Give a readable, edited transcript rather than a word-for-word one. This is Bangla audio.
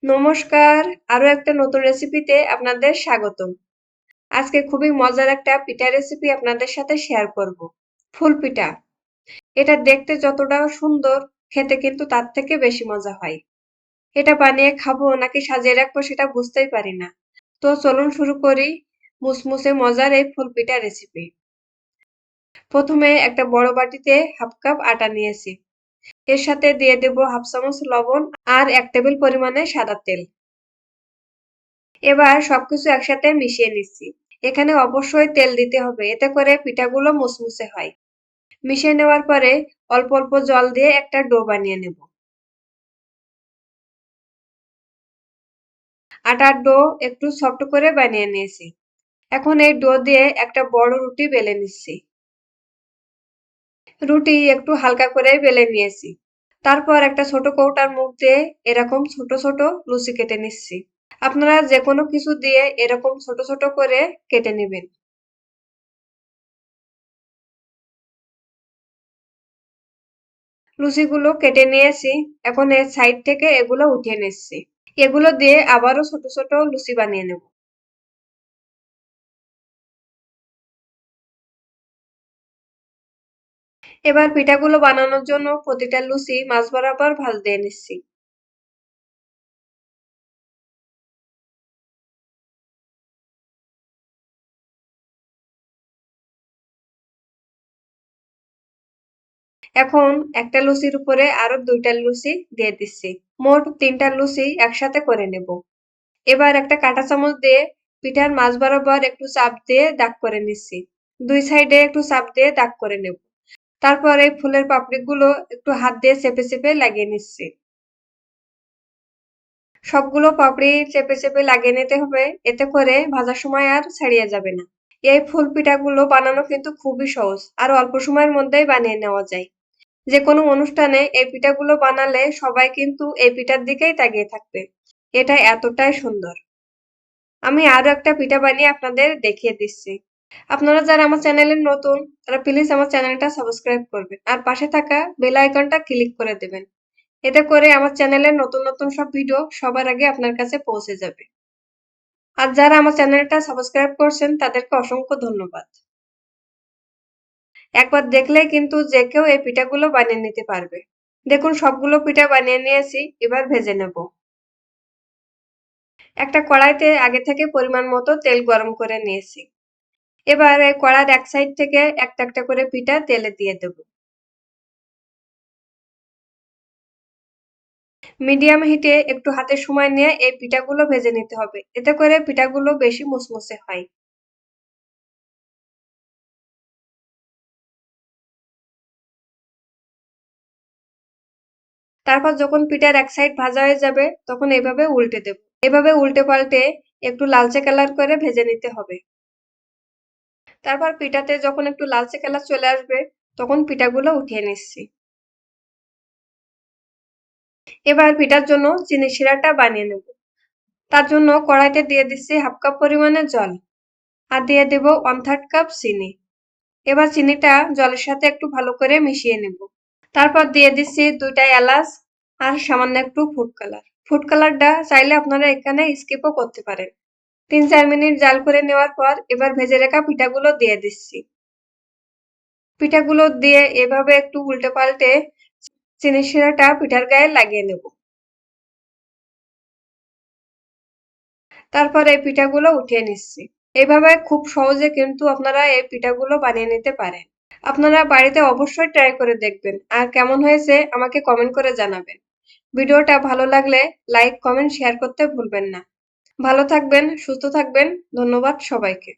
নমস্কার, আরো একটা নতুন রেসিপিতে আপনাদের স্বাগতম। আজকে খুবই মজার একটা পিঠা রেসিপি আপনাদের সাথে শেয়ার করব। ফুল পিঠা। এটা দেখতে যতটা সুন্দর, খেতে কিন্তু তার থেকে বেশি মজা হয়। এটা বানিয়ে খাবো নাকি সাজিয়ে রাখবো সেটা বুঝতেই পারি না। তো চলুন শুরু করি মুসমুসে মজার এই ফুল পিঠা রেসিপি। প্রথমে একটা বড় বাটিতে হাফ কাপ আটা নিয়েছি। এর সাথে দিয়ে দেব হাফ চামচ লবণ আর 1 টেবিল পরিমাণে সাদা তেল। এবার সবকিছু একসাথে মিশিয়ে নিচ্ছি। এখানে অবশ্যই তেল দিতে হবে, এতে করে পিঠাগুলো মুসমুসে হয়। মিশিয়ে নেওয়ার পরে অল্প অল্প জল দিয়ে একটা ডো বানিয়ে নেব। আটার ডো একটু সফট করে বানিয়ে নিয়েছি। এখন এই ডো দিয়ে একটা বড় রুটি বেলে নিচ্ছি। রুটি একটু হালকা করে বেলে নিয়েছি। তারপর একটা ছোট কৌটার মুখ দিয়ে এরকম ছোট ছোট লুচি কেটে নিচ্ছি। আপনারা যে কোনো কিছু দিয়ে এরকম ছোট ছোট করে কেটে নেবেন। লুচিগুলো কেটে নিয়েছি। এখন এর সাইড থেকে এগুলো উঠিয়ে নিচ্ছি। এগুলো দিয়ে আবারও ছোট ছোট লুচি বানিয়ে নেব। এবার পিঠাগুলো বানানোর জন্য প্রতিটা লুচি মাঝ বরাবর ভাঁজ দিয়ে নিচ্ছি। এখন একটা লুচির উপরে আরো 2টা লুচি দিয়ে দিচ্ছি। মোট 3টা লুচি একসাথে করে নেব। এবার একটা কাঁটা চামচ দিয়ে পিঠার মাঝ বরাবর একটু চাপ দিয়ে দাগ করে নিচ্ছি। দুই সাইডে একটু চাপ দিয়ে দাগ করে নেব। তারপর এই ফুলের পাপড়িগুলো একটু হাত দিয়ে চেপে চেপে লাগিয়ে নিচ্ছি। সবগুলো পাপড়ি চেপে চেপে লাগিয়ে নিতে হবে, এতে করে ভাজার সময় আর ছাড়িয়ে যাবে না। এই ফুল পিঠাগুলো বানানো কিন্তু খুবই সহজ আর অল্প সময়ের মধ্যেই বানিয়ে নেওয়া যায়। যে কোনো অনুষ্ঠানে এই পিঠাগুলো বানালে সবাই কিন্তু এই পিঠার দিকেই তাকিয়ে থাকবে। এটা এতটাই সুন্দর। আমি আরো একটা পিঠা বানিয়ে আপনাদের দেখিয়ে দিচ্ছি। আপনারা যারা আমার চ্যানেলে নতুন তারা প্লিজ আমার চ্যানেলটা সাবস্ক্রাইব করবেন আর পাশে থাকা বেল আইকনটা ক্লিক করে দেবেন। এতে করে আমার চ্যানেলের নতুন নতুন সব ভিডিও সবার আগে আপনার কাছে পৌঁছে যাবে। আর যারা আমার চ্যানেলটা সাবস্ক্রাইব করছেন তাদেরকে অসংখ্য ধন্যবাদ। একবার দেখলেই কিন্তু যে কেউ এই পিঠাগুলো বানিয়ে নিতে পারবে। দেখুন সবগুলো পিঠা বানিয়ে নিয়েছি, এবার ভেজে নেব। একটা কড়াইতে আগে থেকে পরিমাণ মতো তেল গরম করে নিয়েছি। এবার এই কড়ার এক সাইড থেকে একটা একটা করে পিঠা তেলে দিয়ে দেব। মিডিয়াম হিটে একটু হাতে সময় নিয়ে এই পিঠাগুলো ভেজে নিতে হবে, এতে করে পিঠাগুলো বেশি মুসমুসে হয়। তারপর যখন পিঠার এক সাইড ভাজা হয়ে যাবে তখন এভাবে উল্টে দেব। এভাবে উল্টে পাল্টে একটু লালচে কালার করে ভেজে নিতে হবে। তারপর পিঠাতে যখন একটু লালচে কালার চলে আসবে তখন পিঠাগুলো উঠিয়ে নিচ্ছি। এবার পিঠার জন্য চিনি শিরাটা বানিয়ে নেব। তার জন্য কড়াইতে দিয়ে দিচ্ছি হাফ কাপ পরিমাণে জল আর দিয়ে দেব 1/3 কাপ চিনি। এবার চিনিটা জলের সাথে একটু ভালো করে মিশিয়ে নেব। তারপর দিয়ে দিচ্ছি 2টা এলাচ আর সামান্য একটু ফুড কালার। ফুড কালারটা চাইলে আপনারা এখানে স্কিপও করতে পারেন। 3-4 মিনিট জাল করে নেওয়ার পর এবার ভেজে রাখা পিঠাগুলো দিয়ে দিচ্ছি। পিঠাগুলো দিয়ে এভাবে একটু উল্টে পাল্টে চিনির শিরাটা পিঠার গায়ে লাগিয়ে নেব। তারপর এই পিঠাগুলো উঠিয়ে নিচ্ছি। এভাবে খুব সহজে কিন্তু আপনারা এই পিঠাগুলো বানিয়ে নিতে পারেন। আপনারা বাড়িতে অবশ্যই ট্রাই করে দেখবেন আর কেমন হয়েছে আমাকে কমেন্ট করে জানাবেন। ভিডিওটা ভালো লাগলে লাইক, কমেন্ট, শেয়ার করতে ভুলবেন না। ভালো থাকবেন, সুস্থ থাকবেন। ধন্যবাদ সবাইকে।